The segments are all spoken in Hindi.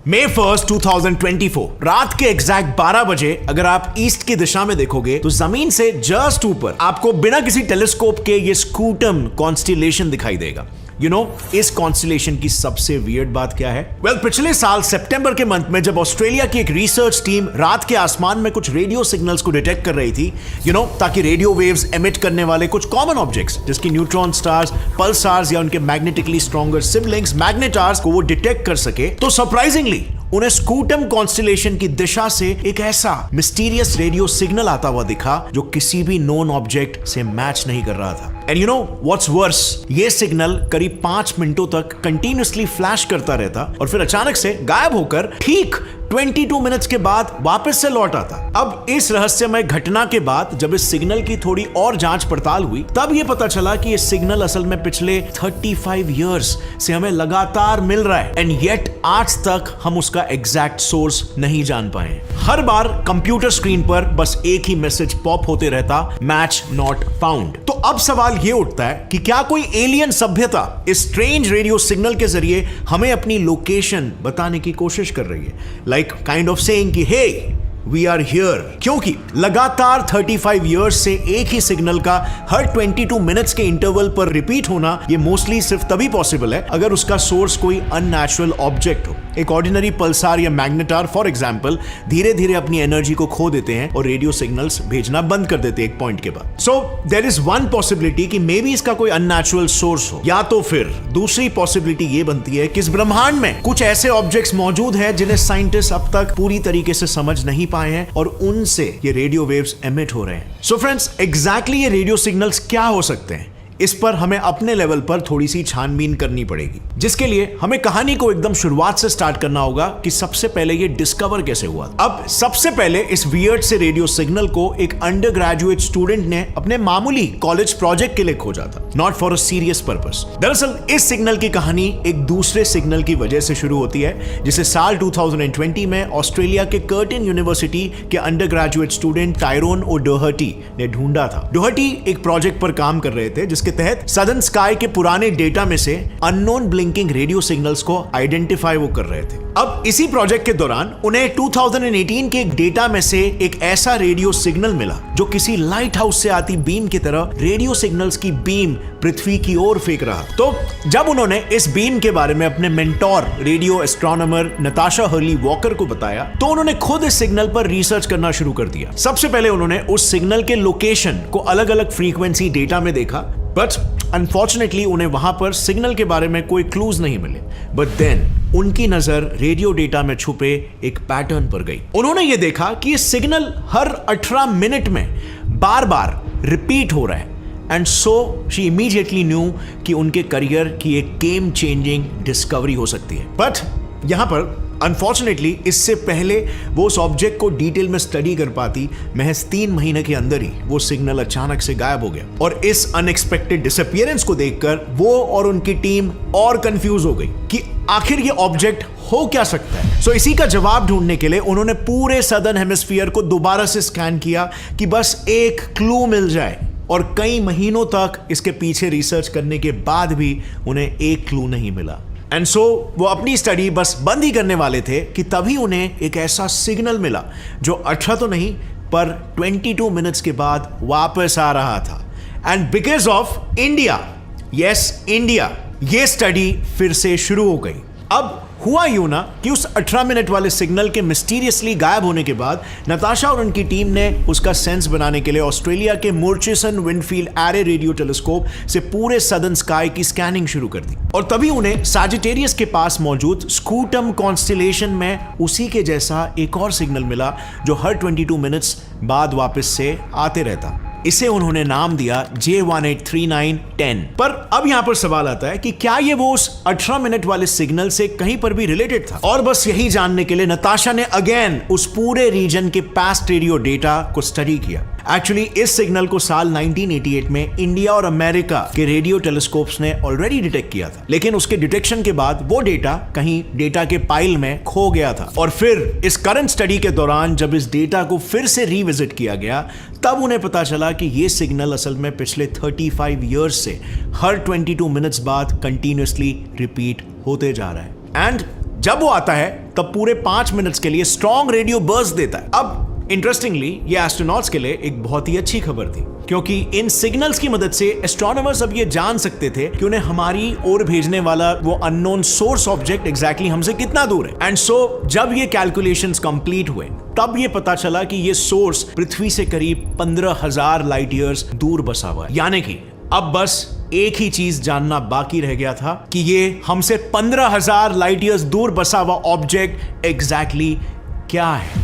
May 1st, 2024 रात के एग्जैक्ट 12 बजे अगर आप ईस्ट की दिशा में देखोगे तो जमीन से जस्ट ऊपर आपको बिना किसी टेलीस्कोप के ये स्कूटम कॉन्स्टिलेशन दिखाई देगा। इस कॉन्स्टिलेशन की सबसे वियर्ड बात क्या है? पिछले साल सितंबर के मंथ में जब ऑस्ट्रेलिया की एक रिसर्च टीम रात के आसमान में कुछ रेडियो सिग्नल्स को डिटेक्ट कर रही थी, ताकि रेडियो वेव्स एमिट करने वाले कुछ कॉमन ऑब्जेक्ट्स जिसकी न्यूट्रॉन स्टार्स, पल्सार्स या उनके मैग्नेटिकली स्ट्रॉन्गर सिबलिंग्स मैग्नेटार्स को वो डिटेक्ट कर सके, तो सरप्राइजिंगली उन्हें स्कूटम कॉन्स्टिलेशन की दिशा से एक ऐसा मिस्टीरियस रेडियो सिग्नल आता हुआ दिखा जो किसी भी नोन ऑब्जेक्ट से मैच नहीं कर रहा था। And you know what's worse, ये सिग्नल करीब 5 मिनटों तक कंटिन्यूअसली फ्लैश करता रहता और फिर अचानक से गायब होकर ठीक 22 मिनट्स के बाद वापस से लौट आता। अब इस रहस्यमय घटना के बाद जब इस सिग्नल की थोड़ी और जांच पड़ताल हुई, तब यह पता चला कि ये सिग्नल असल में पिछले 35 इयर्स से हमें लगातार मिल रहा है एंड येट आज तक हम उसका एग्जैक्ट सोर्स नहीं जान पाए। हर बार कंप्यूटर स्क्रीन पर बस एक ही मैसेज पॉप होते रहता, मैच नॉट फाउंड। तो अब सवाल ये उठता है कि क्या कोई एलियन सभ्यता इस स्ट्रेंज रेडियो सिग्नल के जरिए हमें अपनी लोकेशन बताने की कोशिश कर रही है, लाइक काइंड ऑफ सेइंग कि हे वी आर हियर। क्योंकि लगातार 35 इयर्स से एक ही सिग्नल का हर 22 मिनट्स के इंटरवल पर रिपीट होना ये मोस्टली सिर्फ तभी पॉसिबल है अगर उसका सोर्स कोई अननेचुरल ऑब्जेक्ट हो। एक ऑर्डिनरी पल्सार या मैग्नेटार फॉर एग्जांपल धीरे धीरे अपनी एनर्जी को खो देते हैं और रेडियो सिग्नल्स भेजना बंद कर देते हैं एक पॉइंट के बाद। So there is one possibility कि मे बी इसका कोई अननेचुरल सोर्स हो, या तो फिर दूसरी पॉसिबिलिटी ये बनती है कि इस ब्रह्मांड में कुछ ऐसे ऑब्जेक्ट्स मौजूद हैं जिन्हें साइंटिस्ट अब तक पूरी तरीके से समझ नहीं पाए हैं और उनसे ये रेडियो वेव्स एमिट हो रहे हैं। सो फ्रेंड्स, एग्जैक्टली ये रेडियो सिग्नल्स क्या हो सकते हैं, इस पर हमें अपने लेवल पर थोड़ी सी छानबीन करनी पड़ेगी, जिसके लिए हमें कहानी को एकदम शुरुआत से स्टार्ट करना होगा कि सबसे पहले ये डिस्कवर कैसे हुआ। अब सबसे पहले इस वियर्ड से रेडियो सिग्नल को एक अंडर ग्रेजुएट स्टूडेंट ने अपने मामूली कॉलेज प्रोजेक्ट के लिए खोजा था, not for a serious purpose. दरअसल इस सिग्नल की कहानी एक दूसरे सिग्नल की वजह से शुरू होती है, जिसे साल 2020 में ऑस्ट्रेलिया के कर्टिन यूनिवर्सिटी के अंडर ग्रेजुएट स्टूडेंट टायरोन ओडोहर्टी ने ढूंढा था। डोहर्टी एक प्रोजेक्ट पर काम कर रहे थे के तहत सदर्न स्काई के पुराने डेटा में से अननोन ब्लिंकिंग रेडियो सिग्नल्स को आइडेंटिफाई वो कर रहे थे। अब इसी प्रोजेक्ट के दौरान उन्हें 2018 के एक डेटा में से एक ऐसा रेडियो सिग्नल मिला जो किसी लाइट हाउस से आती बीम की तरह रेडियो सिग्नल्स की बीम पृथ्वी की ओर फेंक रहा। तो जब उन्होंने इस बीम के बारे में अपने mentor radio astronomer Natasha Hurley walker को बताया, तो उन्होंने खुद इस सिग्नल पर रिसर्च करना शुरू कर दिया। सबसे पहले उन्होंने उस सिग्नल के लोकेशन को अलग अलग फ्रीक्वेंसी डेटा में देखा, बट अनफॉर्चुनेटली उन्हें वहां पर सिग्नल के बारे में कोई क्लूज नहीं मिले। बट देन उनकी नजर रेडियो डेटा में छुपे एक पैटर्न पर गई। उन्होंने ये देखा कि ये सिग्नल हर 18 मिनट में बार बार रिपीट हो रहा है। And so she immediately new कि उनके करियर की एक गेम चेंजिंग डिस्कवरी हो सकती है। बट यहां पर अनफॉर्चुनेटली इससे पहले वो उस ऑब्जेक्ट को डिटेल में स्टडी कर पाती, महज 3 महीने के अंदर ही वो सिग्नल अचानक से गायब हो गया। और इस अनएक्सपेक्टेड डिसअपीयरेंस को देखकर वो और उनकी टीम और कंफ्यूज हो गई कि आखिर ये ऑब्जेक्ट हो क्या सकता है। सो इसी का जवाब ढूंढने के लिए उन्होंने पूरे सदर्न हेमिस्फीयर को दोबारा से स्कैन किया कि बस एक क्लू मिल जाए, और कई महीनों तक इसके पीछे रिसर्च करने के बाद भी उन्हें एक क्लू नहीं मिला। एंड सो वो अपनी स्टडी बस बंद ही करने वाले थे कि तभी उन्हें एक ऐसा सिग्नल मिला जो 18 तो नहीं पर 22 मिनट्स के बाद वापस आ रहा था। And because of India, yes India, ये स्टडी फिर से शुरू हो गई। अब हुआ यूं ना कि उस 18 मिनट वाले सिग्नल के मिस्टीरियसली गायब होने के बाद नताशा और उनकी टीम ने उसका सेंस बनाने के लिए ऑस्ट्रेलिया के मुर्चिसन विंडफील्ड एरे रेडियो टेलीस्कोप से पूरे सदर्न स्काई की स्कैनिंग शुरू कर दी। और तभी उन्हें सैजिटेरियस के पास मौजूद स्कूटम कॉन्स्टिलेशन में उसी के जैसा एक और सिग्नल मिला जो हर 22 मिनट्स बाद वापस से आते रहता। इसे उन्होंने नाम दिया J183910। पर अब यहां पर सवाल आता है कि क्या ये वो उस 18 मिनट वाले सिग्नल से कहीं पर भी रिलेटेड था? और बस यही जानने के लिए नताशा ने अगेन उस पूरे रीजन के पास्ट रेडियो डेटा को स्टडी किया। एक्चुअली इस सिग्नल को साल 1988 में इंडिया और अमेरिका के रेडियो टेलीस्कोप्स ने ऑलरेडी डिटेक्ट किया था, लेकिन उसके डिटेक्शन के बाद वो डेटा कहीं डेटा के पाइल में खो गया था। और फिर इस करंट स्टडी के दौरान जब इस डेटा को फिर से रिविजिट किया गया, तब उन्हें पता चला कि ये सिग्नल असल में पिछले 35 इयर्स से हर 22 मिनट्स बाद कंटिन्यूअसली रिपीट होते जा रहा है। एंड जब वो आता है तब पूरे 5 मिनट्स के लिए स्ट्रॉन्ग रेडियो बर्स्ट देता है। अब इंटरेस्टिंगली ये एस्ट्रोनॉट्स के लिए एक बहुत ही अच्छी खबर थी, क्योंकि इन सिग्नल्स की मदद से एस्ट्रोनॉमर्स अब ये जान सकते थे कि उन्हें हमारी ओर भेजने वाला वो अननोन सोर्स ऑब्जेक्ट एग्जैक्टली हमसे कितना दूर है। एंड सो जब ये कैलकुलेशंस कंप्लीट हुए तब ये पता चला कि ये सोर्स पृथ्वी से करीब 15,000 लाइट ईयर्स दूर बसा हुआ है। यानी कि अब बस एक ही चीज जानना बाकी रह गया था कि ये हमसे 15,000 लाइट ईयर्स दूर बसा हुआ ऑब्जेक्ट एग्जैक्टली क्या है।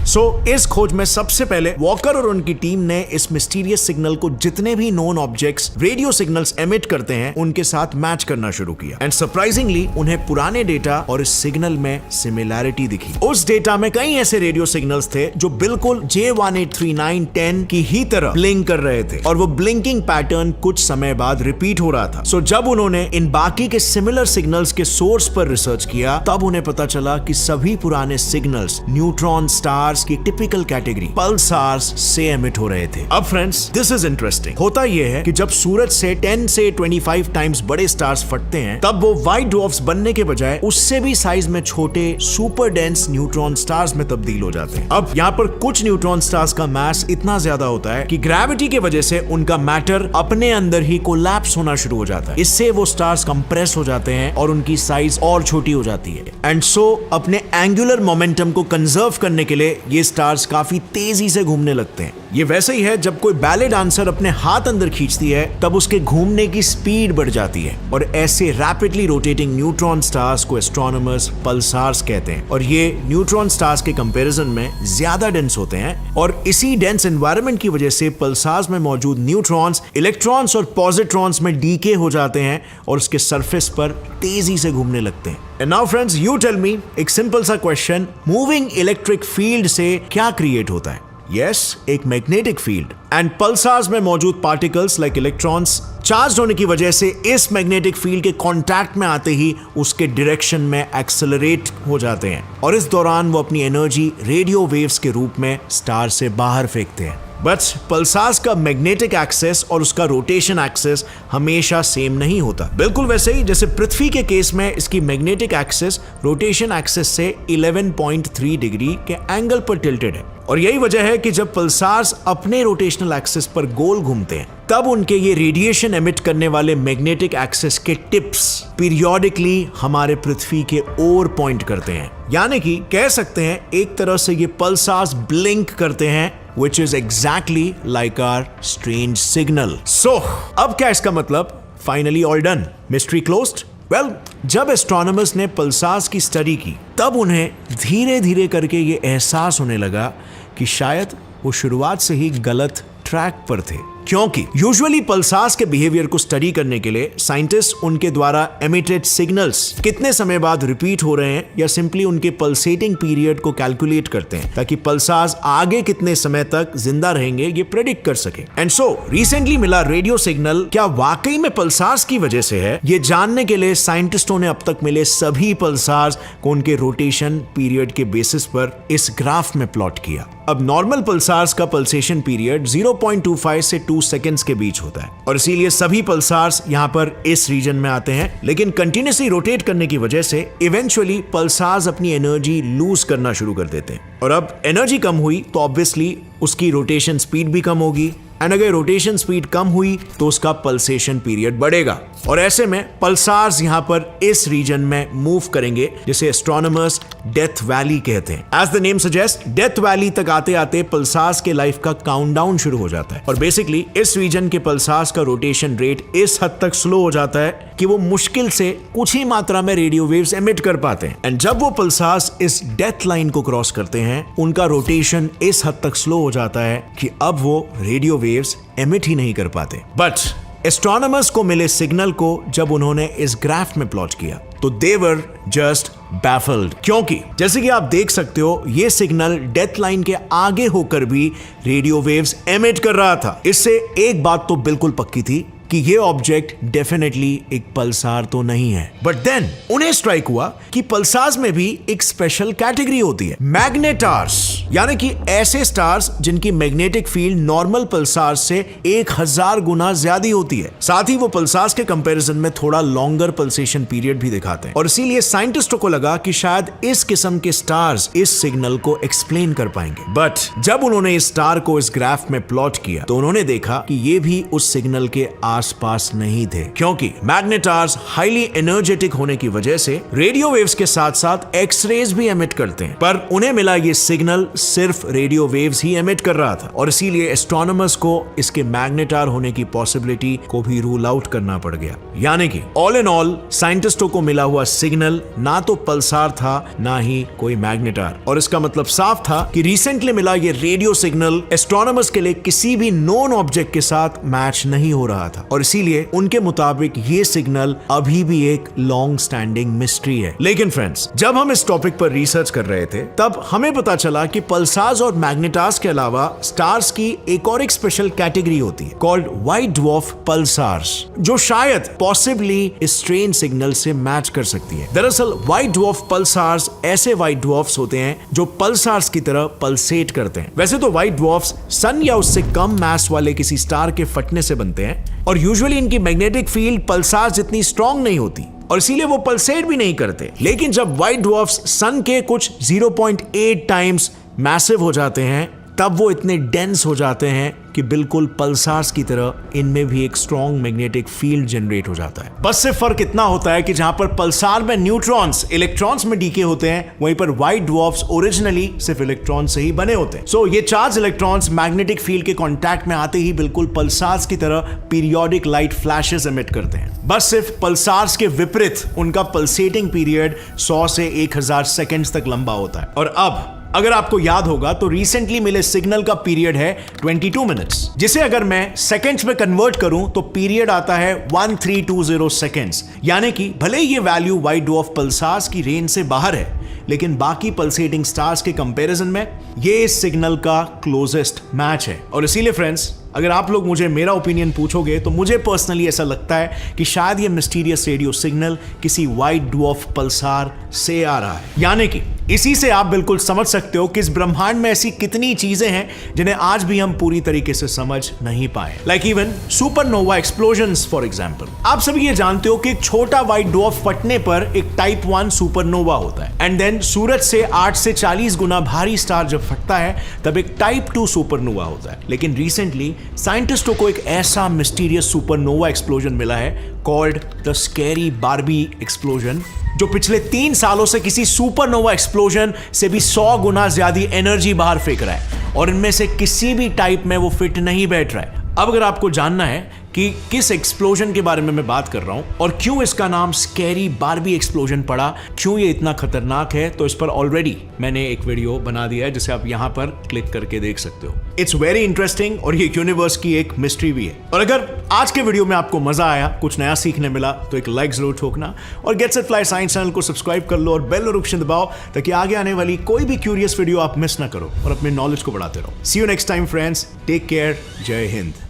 इस खोज में सबसे पहले वॉकर और उनकी टीम ने इस मिस्टीरियस सिग्नल को जितने भी known objects radio signals emit करते हैं उनके साथ मैच करना शुरू किया। एंड सरप्राइजिंगली उन्हें पुराने डेटा और इस सिग्नल में सिमिलैरिटी दिखी। उस डेटा में कई ऐसे रेडियो सिग्नल्स थे जो बिल्कुल J183910 की ही तरह ब्लिंक कर रहे थे, और वो ब्लिंकिंग पैटर्न कुछ समय बाद रिपीट हो रहा था। जब उन्होंने इन बाकी के सिमिलर सिग्नल्स के सोर्स पर रिसर्च किया तब उन्हें पता चला कि सभी पुराने सिग्नल्स न्यूट्रॉन स्टार्स की टिपिकल कैटेगरी पल्सार्स से एमिट हो रहे थे। अब फ्रेंड्स दिस इज इंटरेस्टिंग। होता यह है कि जब सूरज से 10 से 25 टाइम्स बड़े स्टार्स फटते हैं तब वो व्हाइट ड्वार्फ्स बनने के बजाय उससे भी साइज में छोटे सुपर डेंस न्यूट्रॉन स्टार्स में तब्दील हो जाते हैं। अब यहाँ पर कुछ न्यूट्रॉन स्टार्स का मास इतना ज्यादा होता है कि ग्रेविटी की वजह से उनका मैटर अपने अंदर ही कोलैप्स होना शुरू हो जाता है। इससे वो स्टार्स कंप्रेस हो जाते हैं और उनकी साइज और छोटी हो जाती है। एंड सो अपने एंगुलर मोमेंटम को कंजर्व करने के लिए ये स्टार्स काफी तेजी से घूमने लगते हैं। ये वैसे ही है जब कोई बैले डांसर अपने हाथ अंदर खींचती है तब उसके घूमने की स्पीड बढ़ जाती है, और ऐसे रैपिडली रोटेटिंग न्यूट्रॉन स्टार्स को एस्ट्रोनॉमर्स पल्सार्स कहते हैं। और ये न्यूट्रॉन स्टार्स के कंपैरिजन में ज्यादा डेंस होते हैं, और इसी डेंस एनवायरनमेंट की वजह से पल्सार्स में मौजूद न्यूट्रॉन्स इलेक्ट्रॉन्स और पॉजिट्रॉन्स में डीके हो जाते हैं और उसके सरफेस पर तेजी से घूमने लगते हैं। And now friends, you tell me, एक सिंपल सा क्वेश्चन, मूविंग इलेक्ट्रिक फील्ड से क्या क्रिएट होता है? Yes, एक मैग्नेटिक फील्ड। एंड पल्सार्स में मौजूद पार्टिकल्स लाइक इलेक्ट्रॉन्स चार्ज होने की वजह से इस मैग्नेटिक फील्ड के कांटेक्ट में आते ही उसके डायरेक्शन में एक्सेलरेट हो जाते हैं, और इस दौरान वो अपनी एनर्जी रेडियो वेव्स के रूप में स्टार से बाहर फेंकते हैं। बट पल्सार्स का मैग्नेटिक एक्सेस और उसका रोटेशन एक्सेस हमेशा सेम नहीं होता। बिल्कुल वैसे ही जैसे पृथ्वी के केस में इसकी मैग्नेटिक एक्सेस रोटेशन एक्सेस से 11.3 डिग्री के एंगल पर टिल्टेड है, और यही वजह है कि जब पल्सार्स अपने रोटेशनल एक्सेस पर गोल घूमते हैं तब उनके ये रेडिएशन एमिट करने वाले मैग्नेटिक एक्सेस के टिप्स पीरियोडिकली हमारे पृथ्वी के ओर पॉइंट करते हैं। यानी कि कह सकते हैं एक तरह से ये पल्सार्स ब्लिंक करते हैं, which is exactly like our strange signal. So, अब क्या इसका मतलब? Finally all done. Mystery closed? Well, जब एस्ट्रोनॉमर्स ने पल्सार्स की स्टडी की तब उन्हें धीरे धीरे करके ये एहसास होने लगा कि शायद वो शुरुआत से ही गलत ट्रैक पर थे, क्योंकि यूजुअली पल्सार्स के बिहेवियर को स्टडी करने के लिए साइंटिस्ट उनके द्वारा एमिटेड सिग्नल्स कितने समय बाद रिपीट हो रहे हैं या सिंपली उनके पल्सेटिंग पीरियड को कैलकुलेट करते हैं ताकि पल्सार्स आगे कितने समय तक जिंदा रहेंगे ये प्रेडिक्ट कर सके। एंड सो रिसेंटली मिला रेडियो सिग्नल क्या वाकई में पल्सार्स की वजह से है, ये जानने के लिए साइंटिस्टों ने अब तक मिले सभी पल्सार्स को उनके रोटेशन पीरियड के बेसिस पर इस ग्राफ में प्लॉट किया। अब नॉर्मल पल्सार्स का पल्सेशन पीरियड 0.25 से 2 सेकेंड्स के बीच होता है, और इसीलिए सभी पल्सार्स यहाँ पर इस रीजन में आते हैं। लेकिन कंटिन्यूसली रोटेट करने की वजह से इवेंचुअली पल्सार्स अपनी एनर्जी लूज करना शुरू कर देते हैं, और अब एनर्जी कम हुई तो ऑब्वियसली उसकी रोटेशन स्पीड भी कम होगी, एंड अगर रोटेशन स्पीड कम हुई तो उसका पल्सेशन पीरियड बढ़ेगा, और ऐसे में पल्सार्स यहाँ पर इस रीजन में मूव करेंगे जिसे एस्ट्रोनॉमर्स डेथ वैली कहते हैं। As the name suggest, death valley तक आते आते पल्सार्स के लाइफ का काउंटडाउन शुरू हो जाता है, और बेसिकली इस रीजन के पल्सार्स का रोटेशन रेट इस हद तक स्लो हो जाता है कि वो मुश्किल से कुछ ही मात्रा में रेडियो वेव्स एमिट कर पाते हैं। एंड जब वो पल्सार्स इस डेथ लाइन को क्रॉस करते हैं उनका रोटेशन इस हद तक स्लो हो जाता है कि अब वो रेडियो वेव्स एमिट ही नहीं कर पाते। बट एस्ट्रोनॉमर्स को मिले सिग्नल को जब उन्होंने इस ग्राफ में प्लॉट किया तो दे वर जस्ट बैफल्ड, क्योंकि जैसे कि आप देख सकते हो ये सिग्नल डेथ लाइन के आगे होकर भी रेडियो वेव्स एमिट कर रहा था। इससे एक बात तो बिल्कुल पक्की थी कि ये ऑब्जेक्ट डेफिनेटली एक पल्सार तो नहीं है। बट देन उन्हें स्ट्राइक हुआ कि पल्सार्स में भी एक स्पेशल कैटेगरी होती है, मैग्नेटार्स, यानी कि ऐसे स्टार्स जिनकी मैग्नेटिक फील्ड नॉर्मल पल्सार्स से 1000 गुना ज्यादा होती है। साथ ही वो पल्सार्स के कंपैरिजन में थोड़ा लॉन्गर पल्सेशन पीरियड भी दिखाते हैं, और इसीलिए साइंटिस्टों को लगा कि शायद इस किस्म के स्टार्स इस सिग्नल को एक्सप्लेन कर पाएंगे। बट जब उन्होंने इस स्टार को इस ग्राफ में प्लॉट किया तो उन्होंने देखा कि ये भी उस सिग्नल के आसपास नहीं थे, क्योंकि मैग्नेटार्स हाईली एनर्जेटिक होने की वजह से रेडियो वेव्स के साथ साथ एक्स-रेज भी एमिट करते हैं, पर उन्हें मिला ये सिग्नल सिर्फ रेडियो वेव्स ही एमिट कर रहा था, और इसीलिए एस्ट्रोनॉमर्स को इसके मैग्नेटार होने की पॉसिबिलिटी को भी रूल आउट करना पड़ गया। यानी कि ऑल इन ऑल साइंटिस्टों को मिला हुआ सिग्नल ना तो पल्सार था ना ही कोई मैग्नेटार, और इसका मतलब साफ था कि रिसेंटली मिला ये रेडियो सिग्नल एस्ट्रोनॉमर्स के लिए किसी भी नोन ऑब्जेक्ट के साथ मैच नहीं हो रहा था, और इसीलिए उनके मुताबिक ये सिग्नल अभी भी एक लॉन्ग स्टैंडिंग मिस्ट्री है। लेकिन फ्रेंड्स, जब हम इस टॉपिक पर रिसर्च कर रहे थे तब हमें पता चला कि पल्सार्स और मैग्नेटार्स के अलावा स्टार्स की एक और एक स्पेशल कैटेगरी होती है कॉल्ड व्हाइट ड्वार्फ पल्सार्स, जो शायद पॉसिबली इस स्ट्रेन सिग्नल से मैच कर सकती है। दरअसल व्हाइट ड्वार्फ पल्सार्स ऐसे व्हाइट ड्वार्फ्स होते हैं जो पल्सार्स की तरह पल्सेट करते हैं। वैसे तो व्हाइट ड्वार्फ्स सन या उससे कम मास वाले किसी स्टार के फटने से बनते हैं, और यूजुअली इनकी मैग्नेटिक फील्ड पल्सार्स जितनी स्ट्रांग नहीं होती, और इसीलिए वो पल्सेट भी नहीं करते। लेकिन जब व्हाइट ड्वार्फ्स सन के कुछ 0.8 टाइम्स मैसिव हो जाते हैं तब वो इतने डेंस हो जाते हैं कि बिल्कुल पल्सार्स की तरह इनमें भी एक स्ट्रॉन्ग मैग्नेटिक फील्ड जनरेट हो जाता है। बस सिर्फ फर्क इतना होता है कि जहां पर पल्सार में न्यूट्रॉन्स इलेक्ट्रॉन्स में डीके होते हैं, वहीं पर व्हाइट ड्वार्फ्स ओरिजिनली सिर्फ इलेक्ट्रॉन से ही बने होते हैं। सो ये चार्ज इलेक्ट्रॉन्स मैग्नेटिक फील्ड के कांटेक्ट में आते ही बिल्कुल पल्सार्स की तरह पीरियोडिक लाइट फ्लैशेस एमिट करते हैं। बस सिर्फ पल्सार्स के विपरीत उनका पल्सेटिंग पीरियड 100 से 1000 सेकेंड्स तक लंबा होता है। और अब अगर आपको याद होगा तो रिसेंटली मिले सिग्नल का पीरियड है 22 मिनट्स, जिसे अगर मैं सेकंड्स में कन्वर्ट करूं तो पीरियड आता है 1320 सेकंड्स। यानी कि भले ये वैल्यू व्हाइट ड्वार्फ पल्सार्स की रेंज से बाहर है, लेकिन बाकी पल्सेटिंग स्टार्स के कंपैरिजन में ये इस सिग्नल का क्लोजेस्ट मैच है। और इसीलिए फ्रेंड्स, अगर आप लोग मुझे मेरा ओपिनियन पूछोगे तो मुझे पर्सनली ऐसा लगता है कि शायद ये मिस्टीरियस रेडियो सिग्नल किसी व्हाइट ड्वार्फ पल्सार से आ रहा है। यानी कि इसी से आप बिल्कुल समझ सकते हो कि इस ब्रह्मांड में ऐसी कितनी चीजें हैं जिन्हें आज भी हम पूरी तरीके से समझ नहीं पाए, like even supernova explosions for example. आप सभी ये जानते हो कि एक छोटा व्हाइट ड्वार्फ फटने पर एक टाइप 1 सुपरनोवा होता है, एंड देन सूरज से 8 से 40 गुना भारी स्टार जब फटता है तब एक टाइप 2 सुपरनोवा होता है। लेकिन रिसेंटली साइंटिस्टों को एक ऐसा मिस्टीरियस सुपरनोवा एक्सप्लोजन मिला है called the scary Barbie explosion, जो पिछले 3 सालों से किसी सुपरनोवा एक्सप्लोजन से भी 100 गुना ज्यादा एनर्जी बाहर फेंक रहा है, और इनमें से किसी भी टाइप में वो फिट नहीं बैठ रहा है। अब अगर आपको जानना है कि किस एक्सप्लोजन के बारे में मैं बात कर रहा हूं और क्यों इसका नाम स्कैरी बारबी एक्सप्लोजन पड़ा, क्यों ये इतना खतरनाक है, तो इस पर ऑलरेडी मैंने एक वीडियो बना दिया है जिसे आप यहां पर क्लिक करके देख सकते हो। इट्स वेरी इंटरेस्टिंग और ये यूनिवर्स की एक मिस्ट्री भी है। और अगर आज के वीडियो में आपको मजा आया, कुछ नया सीखने मिला, तो एक लाइक जरूर ठोकना, और gets it fly science channel को सब्सक्राइब कर लो और बेल नोटिफिकेशन दबाओ ताकि आगे आने वाली कोई भी क्यूरियस वीडियो आप मिस ना करो और अपने नॉलेज को बढ़ाते रहो। See you next time friends, take care, जय हिंद।